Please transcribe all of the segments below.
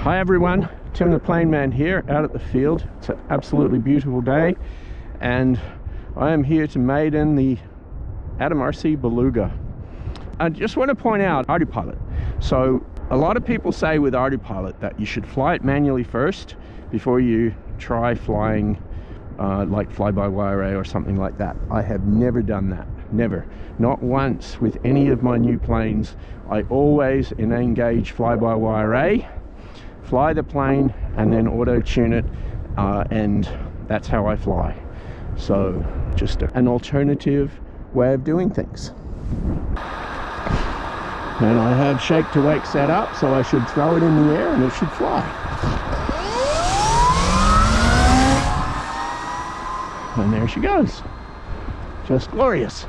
Hi everyone, Tim the Plane Man here out at the field. It's an absolutely beautiful day and I am here to Maiden the ATOMRC Beluga. I just want to point out ArduPilot. So a lot of people say with ArduPilot that you should fly it manually first before you try flying like fly-by-wire array or something like that. I have never done that, never, not once with any of my new planes. I always engage fly-by-wire array, fly the plane and then auto tune it, and that's how I fly. So just an alternative way of doing things. And I have shake to wake set up, so I should throw it in the air and it should fly. And there she goes, just glorious.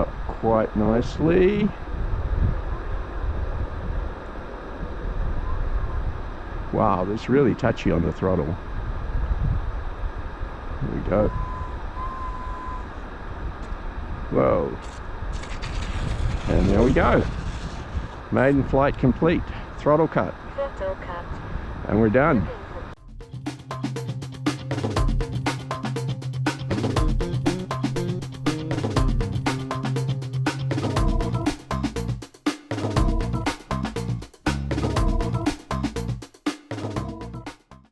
up quite nicely. Wow, it's really touchy on the throttle. Here we go. Whoa. And there we go. Maiden flight complete. Throttle cut. Throttle cut. And we're done.